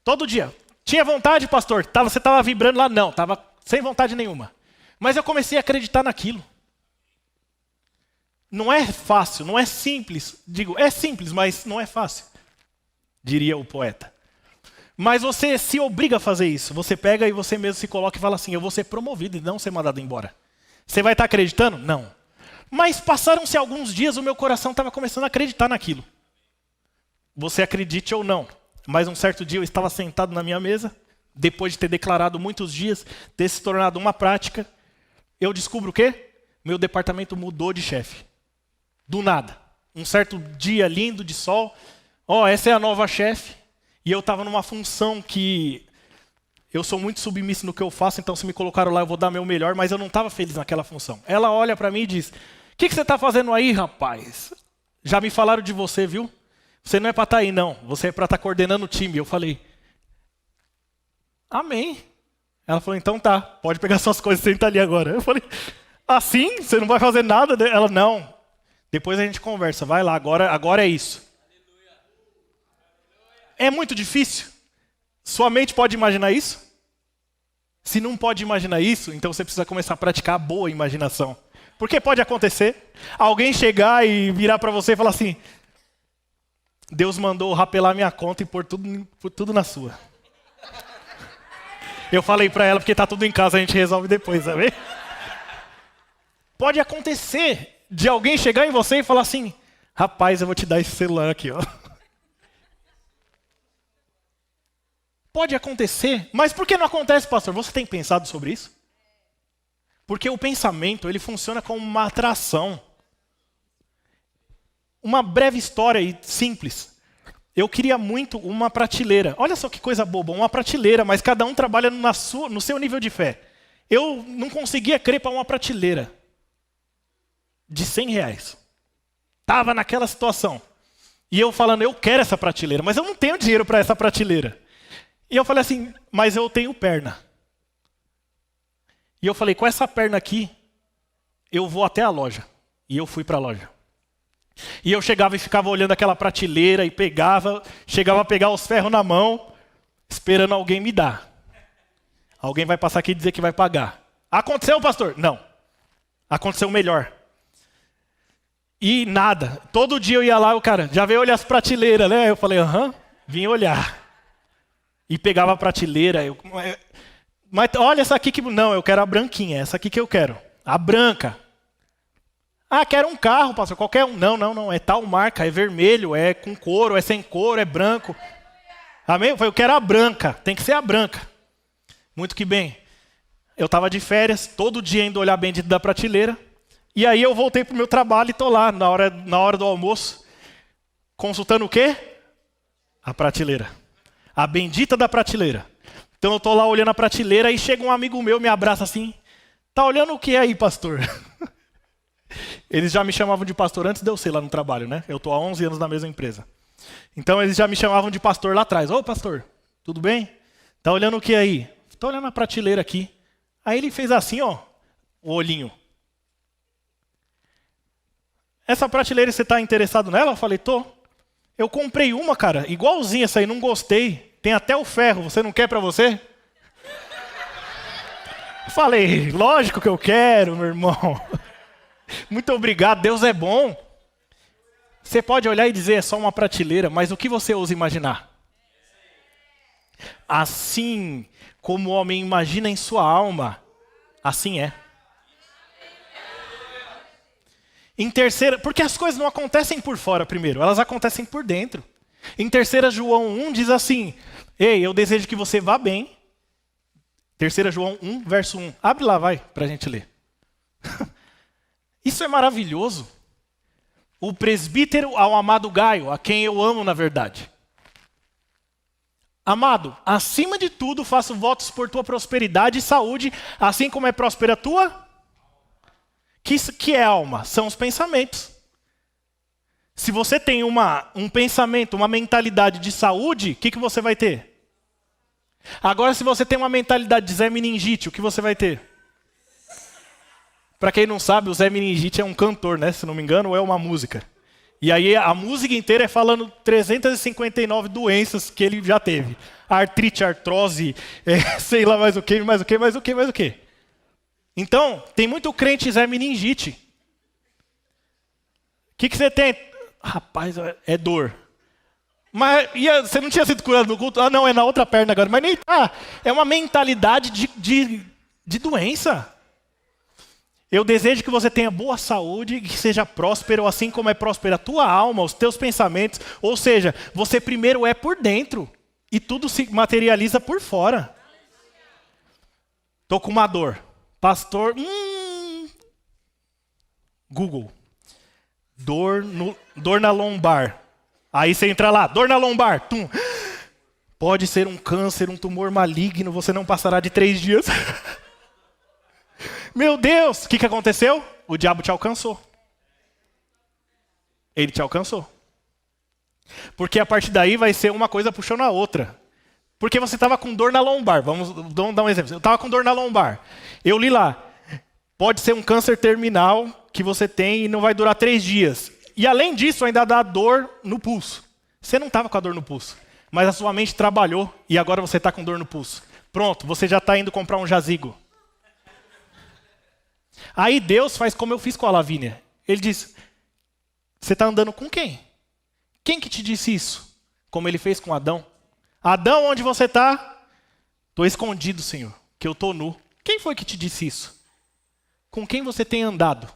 Todo dia. Tinha vontade, pastor? Você estava vibrando lá? Não, estava sem vontade nenhuma. Mas eu comecei a acreditar naquilo. Não é fácil, não é simples. Digo, é simples, mas não é fácil, diria o poeta. Mas você se obriga a fazer isso. Você pega e você mesmo se coloca e fala assim: eu vou ser promovido e não ser mandado embora. Você vai estar acreditando? Não. Mas passaram-se alguns dias, o meu coração estava começando a acreditar naquilo. Você acredite ou não. Mas um certo dia eu estava sentado na minha mesa, depois de ter declarado muitos dias, ter se tornado uma prática, eu descubro o quê? Meu departamento mudou de chefe. Do nada. Um certo dia lindo de sol, essa é a nova chefe. E eu estava numa função que eu sou muito submisso no que eu faço, então se me colocaram lá eu vou dar meu melhor, mas eu não estava feliz naquela função. Ela olha para mim e diz: o que você está fazendo aí, rapaz? Já me falaram de você, viu? Você não é para estar aí, não. Você é para estar coordenando o time. Eu falei: amém. Ela falou: então tá, pode pegar suas coisas e senta ali agora. Eu falei: assim? Você não vai fazer nada? Ela: não. Depois a gente conversa, vai lá, agora é isso. É muito difícil? Sua mente pode imaginar isso? Se não pode imaginar isso, então você precisa começar a praticar a boa imaginação. Porque pode acontecer alguém chegar e virar para você e falar assim: Deus mandou rapelar minha conta e pôr tudo na sua. Eu falei para ela, porque tá tudo em casa, a gente resolve depois, sabe? Pode acontecer de alguém chegar em você e falar assim: rapaz, eu vou te dar esse celular aqui, ó. Pode acontecer, mas por que não acontece, pastor? Você tem pensado sobre isso? Porque o pensamento, ele funciona como uma atração. Uma breve história e simples. Eu queria muito uma prateleira. Olha só que coisa boba, uma prateleira, mas cada um trabalha no seu nível de fé. Eu não conseguia crer para uma prateleira de R$100. Estava naquela situação. E eu falando: eu quero essa prateleira, mas eu não tenho dinheiro para essa prateleira. E eu falei assim: mas eu tenho perna. E eu falei: com essa perna aqui, eu vou até a loja. E eu fui para a loja. E eu chegava e ficava olhando aquela prateleira e chegava a pegar os ferros na mão, esperando alguém me dar. Alguém vai passar aqui e dizer que vai pagar. Aconteceu, pastor? Não. Aconteceu melhor. E nada. Todo dia eu ia lá, o cara já veio olhar as prateleiras, né? Eu falei: vim olhar. E pegava a prateleira. Mas olha essa aqui que... Não, eu quero a branquinha. Essa aqui que eu quero. A branca. Ah, quero um carro, pastor. Qualquer um. Não. É tal marca. É vermelho, é com couro, é sem couro, é branco. Amém? Eu quero a branca. Tem que ser a branca. Muito que bem. Eu estava de férias, todo dia indo olhar bem dentro da prateleira. E aí eu voltei para o meu trabalho e estou lá, na hora do almoço, consultando o quê? A prateleira. A bendita da prateleira. Então eu estou lá olhando a prateleira e chega um amigo meu, me abraça assim: tá olhando o que aí, pastor? Eles já me chamavam de pastor antes de eu ser lá no trabalho, né? Eu estou há 11 anos na mesma empresa. Então eles já me chamavam de pastor lá atrás. Ô, pastor, tudo bem? Tá olhando o que aí? Estou olhando a prateleira aqui. Aí ele fez assim, ó, o olhinho. Essa prateleira, você está interessado nela? Eu falei: tô. Eu comprei uma, cara, igualzinha essa aí, não gostei. Tem até o ferro, você não quer para você? Falei: lógico que eu quero, meu irmão. Muito obrigado, Deus é bom. Você pode olhar e dizer: é só uma prateleira, mas o que você ousa imaginar? Assim como o homem imagina em sua alma, assim é. Em terceira, porque as coisas não acontecem por fora primeiro, elas acontecem por dentro. Em 3 João 1 diz assim: ei, eu desejo que você vá bem. 3 João 1, verso 1. Abre lá, vai, para a gente ler. Isso é maravilhoso. O presbítero ao amado Gaio, a quem eu amo na verdade. Amado, acima de tudo faço votos por tua prosperidade e saúde, assim como é próspera a tua... Que é alma? São os pensamentos. Se você tem um pensamento, uma mentalidade de saúde, o que você vai ter? Agora, se você tem uma mentalidade de Zé Meningite, o que você vai ter? Para quem não sabe, o Zé Meningite é um cantor, né? Se não me engano, ou é uma música. E aí a música inteira é falando 359 doenças que ele já teve. Artrite, artrose, sei lá mais o que, mais o que, mais o que, mais o que. Então, tem muito crente Zé Meningite. O que você tem? Rapaz, é dor. Mas você não tinha sido curado no culto? Ah, não, é na outra perna agora. Mas nem tá. É uma mentalidade de doença. Eu desejo que você tenha boa saúde, que seja próspero, assim como é próspera a tua alma, os teus pensamentos. Ou seja, você primeiro é por dentro e tudo se materializa por fora. Estou com uma dor. Pastor, Google. Dor na lombar. Aí você entra lá, dor na lombar. Tum. Pode ser um câncer, um tumor maligno, você não passará de 3 dias. Meu Deus, o que aconteceu? O diabo te alcançou. Ele te alcançou. Porque a partir daí vai ser uma coisa puxando a outra. Porque você estava com dor na lombar. Vamos dar um exemplo. Eu estava com dor na lombar. Eu li lá. Pode ser um câncer terminal que você tem e não vai durar 3 dias. E além disso, ainda dá dor no pulso. Você não estava com a dor no pulso. Mas a sua mente trabalhou e agora você está com dor no pulso. Pronto, você já está indo comprar um jazigo. Aí Deus faz como eu fiz com a Lavínia. Ele diz, você está andando com quem? Quem que te disse isso? Como ele fez com Adão. Adão, onde você está? Estou escondido, Senhor, que eu estou nu. Quem foi que te disse isso? Com quem você tem andado?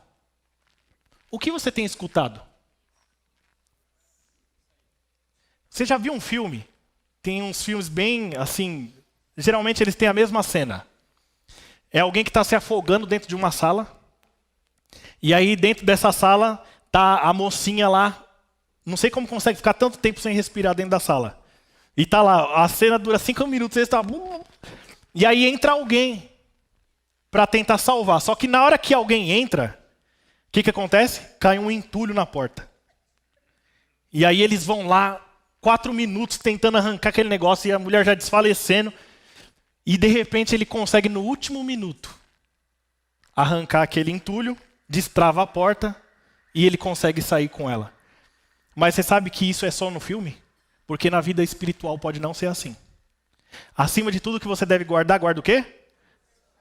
O que você tem escutado? Você já viu um filme? Tem uns filmes bem assim, geralmente eles têm a mesma cena. É alguém que está se afogando dentro de uma sala. E aí dentro dessa sala tá a mocinha lá. Não sei como consegue ficar tanto tempo sem respirar dentro da sala. E tá lá, a cena dura 5 minutos, eles tá... E aí entra alguém para tentar salvar. Só que na hora que alguém entra, o que acontece? Cai um entulho na porta. E aí eles vão lá, 4 minutos tentando arrancar aquele negócio e a mulher já desfalecendo. E de repente ele consegue no último minuto arrancar aquele entulho, destrava a porta e ele consegue sair com ela. Mas você sabe que isso é só no filme? Porque na vida espiritual pode não ser assim. Acima de tudo que você deve guardar, guarda o quê?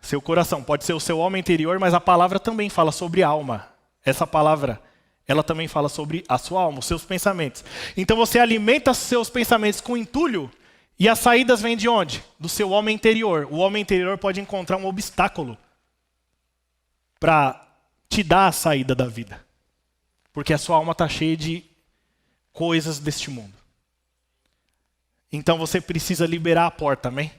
Seu coração. Pode ser o seu homem interior, mas a palavra também fala sobre alma. Essa palavra, ela também fala sobre a sua alma, os seus pensamentos. Então você alimenta seus pensamentos com entulho e as saídas vêm de onde? Do seu homem interior. O homem interior pode encontrar um obstáculo para te dar a saída da vida. Porque a sua alma está cheia de coisas deste mundo. Então você precisa liberar a porta, amém?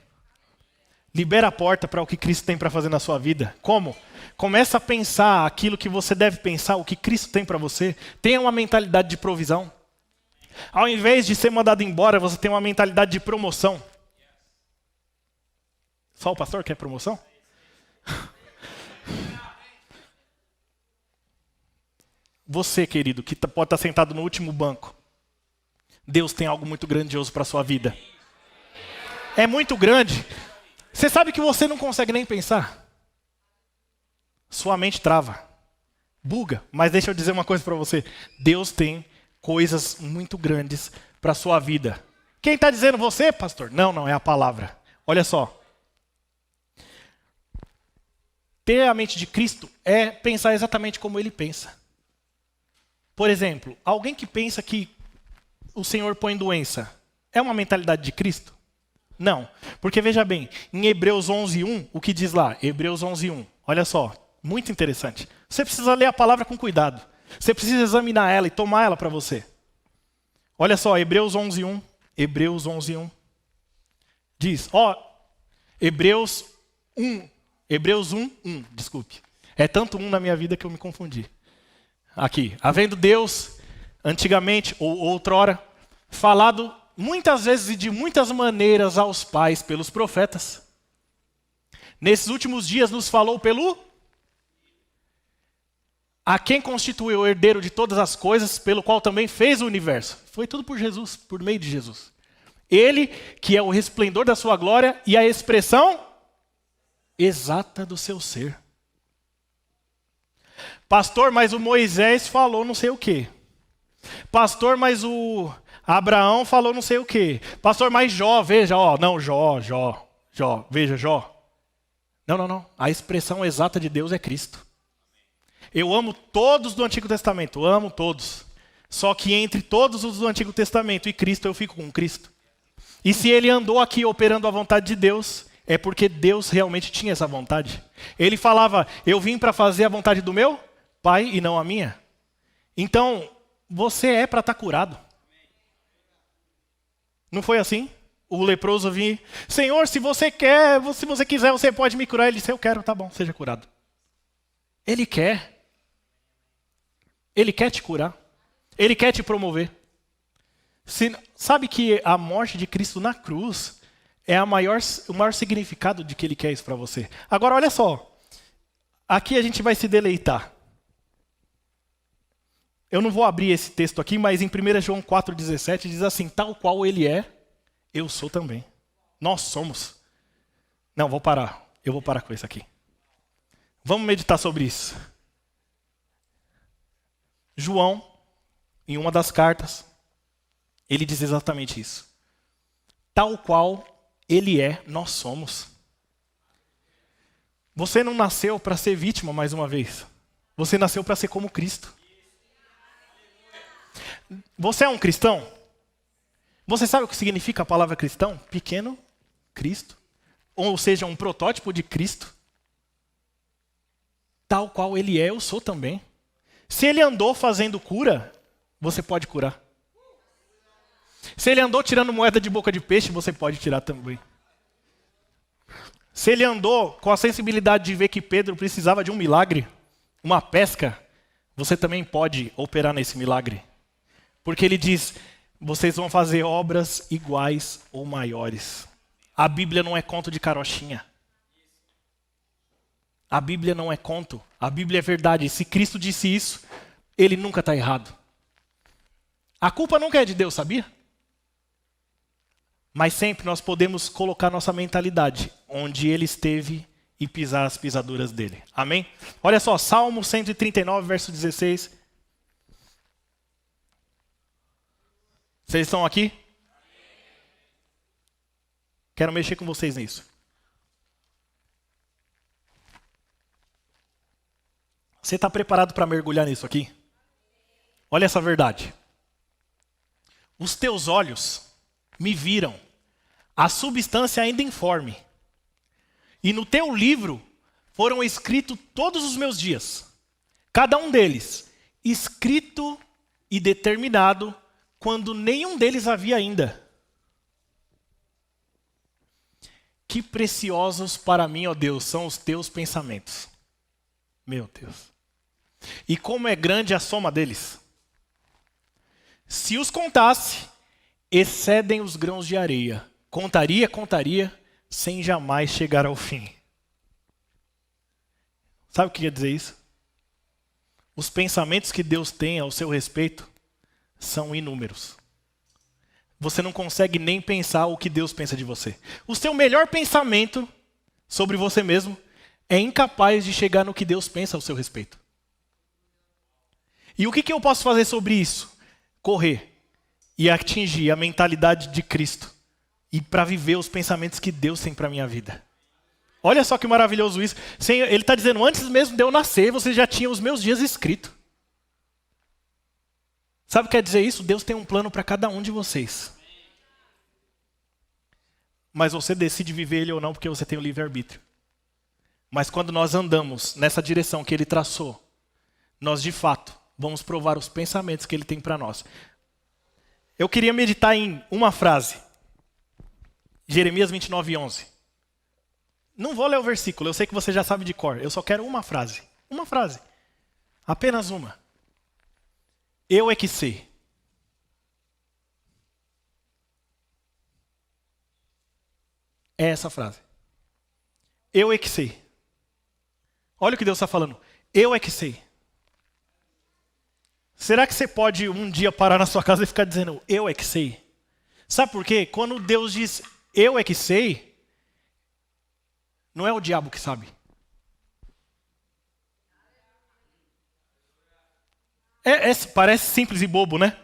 Libera a porta para o que Cristo tem para fazer na sua vida. Como? Começa a pensar aquilo que você deve pensar, o que Cristo tem para você. Tenha uma mentalidade de provisão. Ao invés de ser mandado embora, você tem uma mentalidade de promoção. Só o pastor quer promoção? Você, querido, que pode estar sentado no último banco. Deus tem algo muito grandioso para a sua vida. É muito grande. Você sabe que você não consegue nem pensar. Sua mente trava. Buga. Mas deixa eu dizer uma coisa para você. Deus tem coisas muito grandes para a sua vida. Quem está dizendo você, pastor? Não, é a palavra. Olha só. Ter a mente de Cristo é pensar exatamente como Ele pensa. Por exemplo, alguém que pensa que o Senhor põe doença, é uma mentalidade de Cristo? Não. Porque veja bem, em Hebreus 11:1, o que diz lá? Hebreus 11:1. Olha só, muito interessante. Você precisa ler a palavra com cuidado. Você precisa examinar ela e tomar ela para você. Olha só, Hebreus 11:1. Hebreus 11:1. Diz, Hebreus 1:1, desculpe. É tanto 1 na minha vida que eu me confundi. Aqui, havendo Deus, antigamente ou outrora, falado muitas vezes e de muitas maneiras aos pais pelos profetas. Nesses últimos dias nos falou pelo... A quem constituiu o herdeiro de todas as coisas, pelo qual também fez o universo. Foi tudo por Jesus, por meio de Jesus. Ele, que é o resplendor da sua glória e a expressão exata do seu ser. Pastor, mas o Moisés falou não sei o quê. Pastor, mas o Abraão falou não sei o quê. Pastor, mas Jó, veja, ó, não, Jó, veja, Jó. Não. A expressão exata de Deus é Cristo. Eu amo todos do Antigo Testamento, amo todos. Só que entre todos os do Antigo Testamento e Cristo, eu fico com Cristo. E se ele andou aqui operando a vontade de Deus, é porque Deus realmente tinha essa vontade. Ele falava, eu vim para fazer a vontade do meu Pai e não a minha. Então, você é para estar curado. Não foi assim? O leproso vinha, Senhor, se você quiser, você pode me curar. Ele disse, eu quero, tá bom, seja curado. Ele quer te curar. Ele quer te promover. Sabe que a morte de Cristo na cruz é o maior significado de que ele quer isso para você. Agora, olha só. Aqui a gente vai se deleitar. Eu não vou abrir esse texto aqui, mas em 1 João 4,17 diz assim, tal qual ele é, eu sou também. Nós somos. Não, vou parar. Eu vou parar com isso aqui. Vamos meditar sobre isso. João, em uma das cartas, ele diz exatamente isso. Tal qual ele é, nós somos. Você não nasceu para ser vítima mais uma vez. Você nasceu para ser como Cristo. Você é um cristão? Você sabe o que significa a palavra cristão? Pequeno Cristo. Ou seja, um protótipo de Cristo. Tal qual ele é, eu sou também. Se ele andou fazendo cura, você pode curar. Se ele andou tirando moeda de boca de peixe, você pode tirar também. Se ele andou com a sensibilidade de ver que Pedro precisava de um milagre, uma pesca, você também pode operar nesse milagre. Porque ele diz, vocês vão fazer obras iguais ou maiores. A Bíblia não é conto de carochinha. A Bíblia não é conto. A Bíblia é verdade. Se Cristo disse isso, ele nunca está errado. A culpa nunca é de Deus, sabia? Mas sempre nós podemos colocar nossa mentalidade onde ele esteve e pisar as pisaduras dele. Amém? Olha só, Salmo 139, verso 16. Vocês estão aqui? Quero mexer com vocês nisso. Você está preparado para mergulhar nisso aqui? Olha essa verdade. Os teus olhos me viram, a substância ainda informe. E no teu livro foram escritos todos os meus dias. Cada um deles, escrito e determinado, quando nenhum deles havia ainda. Que preciosos para mim, ó Deus, são os teus pensamentos. Meu Deus. E como é grande a soma deles. Se os contasse, excedem os grãos de areia. Contaria, sem jamais chegar ao fim. Sabe o que quer dizer isso? Os pensamentos que Deus tem ao seu respeito são inúmeros. Você não consegue nem pensar o que Deus pensa de você. O seu melhor pensamento sobre você mesmo é incapaz de chegar no que Deus pensa ao seu respeito. E o que eu posso fazer sobre isso? Correr e atingir a mentalidade de Cristo e para viver os pensamentos que Deus tem para a minha vida. Olha só que maravilhoso isso. Ele está dizendo, antes mesmo de eu nascer, você já tinha os meus dias escritos. Sabe o que quer dizer isso? Deus tem um plano para cada um de vocês. Mas você decide viver ele ou não, porque você tem o livre-arbítrio. Mas quando nós andamos nessa direção que ele traçou, nós de fato vamos provar os pensamentos que ele tem para nós. Eu queria meditar em uma frase. Jeremias 29:11. Não vou ler o versículo, eu sei que você já sabe de cor. Eu só quero uma frase. Uma frase. Apenas uma. Eu é que sei. É essa frase. Eu é que sei. Olha o que Deus está falando. Eu é que sei. Será que você pode um dia parar na sua casa e ficar dizendo, eu é que sei? Sabe por quê? Quando Deus diz, eu é que sei, não é o diabo que sabe. Parece simples e bobo, né?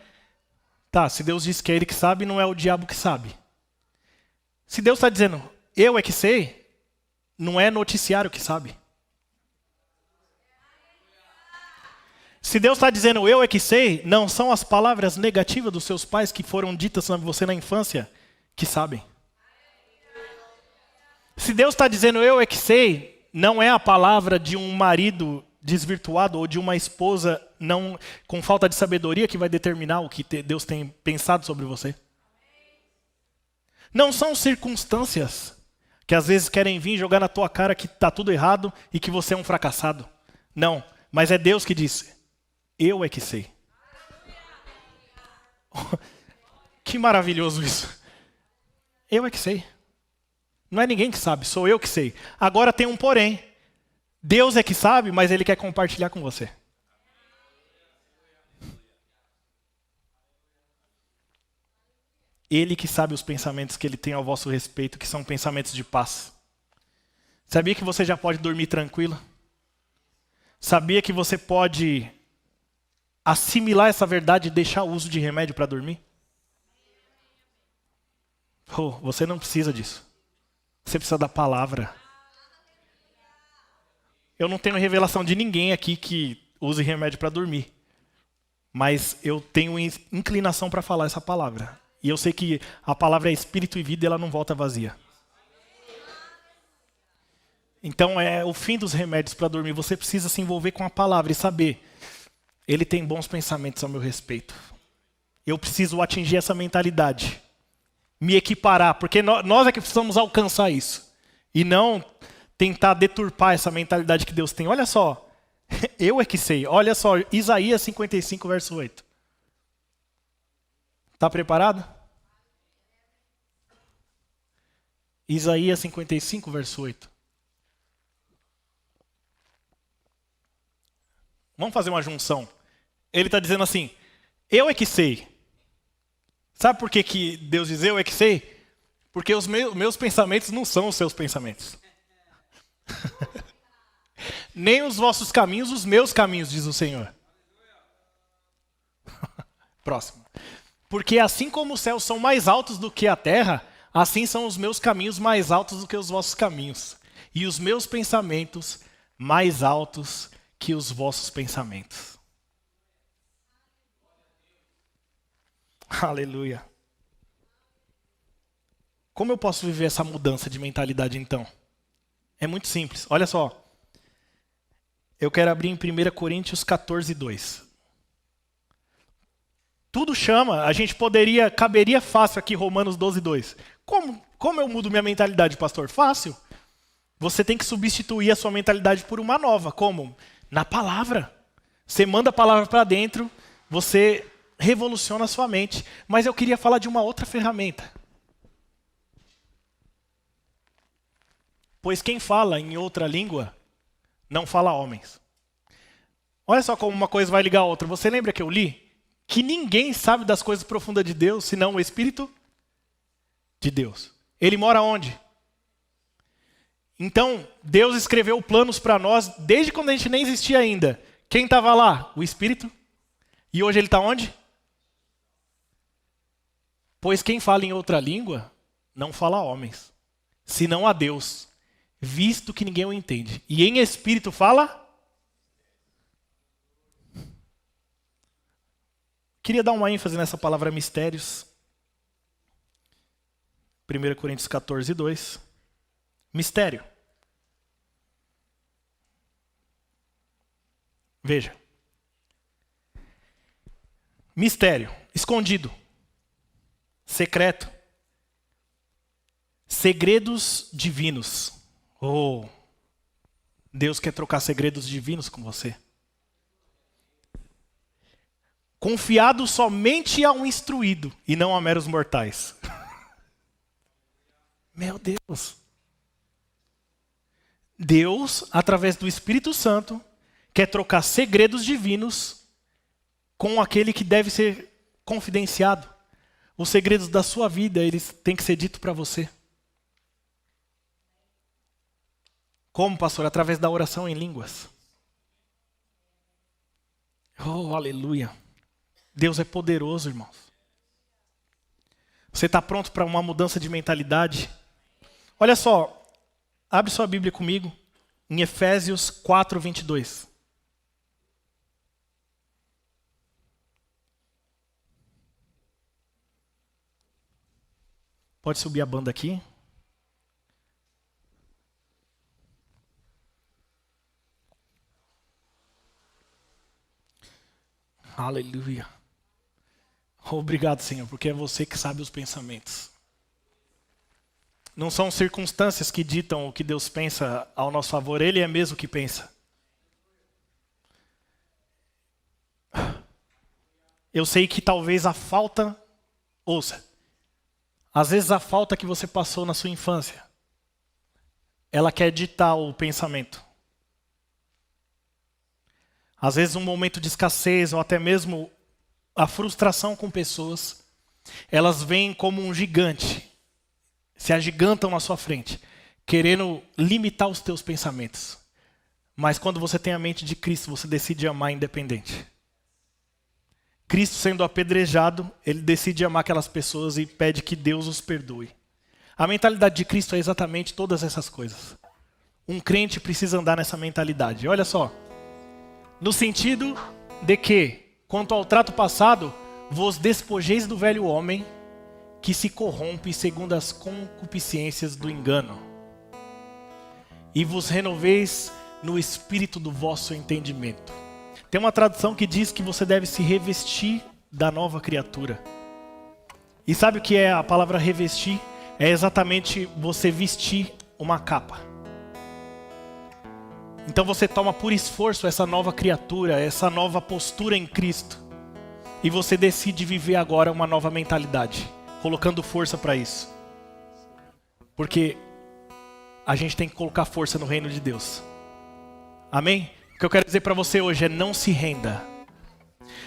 Tá, se Deus diz que é Ele que sabe, não é o diabo que sabe. Se Deus está dizendo, eu é que sei, não é noticiário que sabe. Se Deus está dizendo, eu é que sei, não são as palavras negativas dos seus pais que foram ditas sobre você na infância que sabem. Se Deus está dizendo, eu é que sei, não é a palavra de um marido desvirtuado ou de uma esposa não com falta de sabedoria que vai determinar o que Deus tem pensado sobre você. Não são circunstâncias que às vezes querem vir jogar na tua cara que está tudo errado e que você é um fracassado. Não, mas é Deus que disse, eu é que sei. Que maravilhoso isso. Eu é que sei. Não é ninguém que sabe, sou eu que sei. Agora tem um porém. Deus é que sabe, mas Ele quer compartilhar com você. Ele que sabe os pensamentos que Ele tem ao vosso respeito, que são pensamentos de paz. Sabia que você já pode dormir tranquilo? Sabia que você pode assimilar essa verdade e deixar o uso de remédio para dormir? Você não precisa disso. Você precisa da palavra. Eu não tenho revelação de ninguém aqui que use remédio para dormir. Mas eu tenho inclinação para falar essa palavra. E eu sei que a palavra é espírito e vida e ela não volta vazia. Então é o fim dos remédios para dormir. Você precisa se envolver com a palavra e saber. Ele tem bons pensamentos ao meu respeito. Eu preciso atingir essa mentalidade. Me equiparar. Porque nós é que precisamos alcançar isso. E não tentar deturpar essa mentalidade que Deus tem. Olha só. Eu é que sei. Olha só. Isaías 55, verso 8. Está preparado? Isaías 55, verso 8. Vamos fazer uma junção. Ele está dizendo assim, eu é que sei. Sabe por que Deus diz eu é que sei? Porque os meus pensamentos não são os seus pensamentos. Nem os vossos caminhos, os meus caminhos, diz o Senhor. Próximo. Porque assim como os céus são mais altos do que a terra, assim são os meus caminhos mais altos do que os vossos caminhos. E os meus pensamentos mais altos que os vossos pensamentos. Aleluia. Como eu posso viver essa mudança de mentalidade então? É muito simples. Olha só. Eu quero abrir em 1 Coríntios 14, 2. Tudo chama, caberia fácil aqui Romanos 12, 2. Como eu mudo minha mentalidade, pastor? Fácil. Você tem que substituir a sua mentalidade por uma nova. Como? Na palavra. Você manda a palavra para dentro, você revoluciona a sua mente. Mas eu queria falar de uma outra ferramenta. Pois quem fala em outra língua, não fala homens. Olha só como uma coisa vai ligar a outra. Você lembra que eu li? Que ninguém sabe das coisas profundas de Deus, senão o Espírito de Deus. Ele mora onde? Então, Deus escreveu planos para nós desde quando a gente nem existia ainda. Quem estava lá? O Espírito. E hoje ele está onde? Pois quem fala em outra língua, não fala a homens, senão a Deus, visto que ninguém o entende. E em Espírito fala? Queria dar uma ênfase nessa palavra mistérios. 1 Coríntios 14, 2. Mistério. Veja. Mistério. Escondido. Secreto. Segredos divinos. Oh, Deus quer trocar segredos divinos com você. Confiado somente a um instruído e não a meros mortais. Meu Deus. Deus, através do Espírito Santo, quer trocar segredos divinos com aquele que deve ser confidenciado. Os segredos da sua vida, eles têm que ser ditos para você. Como, pastor? Através da oração em línguas. Oh, aleluia. Deus é poderoso, irmãos. Você está pronto para uma mudança de mentalidade? Olha só, abre sua Bíblia comigo em Efésios 4, 22. Pode subir a banda aqui. Aleluia. Obrigado, Senhor, porque é você que sabe os pensamentos. Não são circunstâncias que ditam o que Deus pensa ao nosso favor, Ele é mesmo que pensa. Eu sei que talvez a falta, ouça, às vezes a falta que você passou na sua infância, ela quer ditar o pensamento. Às vezes um momento de escassez ou até mesmo a frustração com pessoas, elas vêm como um gigante, se agigantam na sua frente, querendo limitar os teus pensamentos. Mas quando você tem a mente de Cristo, você decide amar independente. Cristo sendo apedrejado, ele decide amar aquelas pessoas e pede que Deus os perdoe. A mentalidade de Cristo é exatamente todas essas coisas. Um crente precisa andar nessa mentalidade. Olha só, no sentido de que, quanto ao trato passado, vos despojeis do velho homem que se corrompe segundo as concupiscências do engano, e vos renoveis no espírito do vosso entendimento. Tem uma tradução que diz que você deve se revestir da nova criatura. E sabe o que é a palavra revestir? É exatamente você vestir uma capa. Então você toma por esforço essa nova criatura, essa nova postura em Cristo. E você decide viver agora uma nova mentalidade, colocando força para isso. Porque a gente tem que colocar força no reino de Deus. Amém? O que eu quero dizer para você hoje é: não se renda.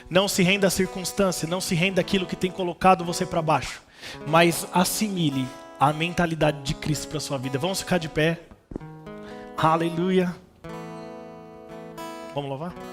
Não se renda à circunstância, não se renda àquilo que tem colocado você para baixo. Mas assimile a mentalidade de Cristo para a sua vida. Vamos ficar de pé. Aleluia. Vamos louvar?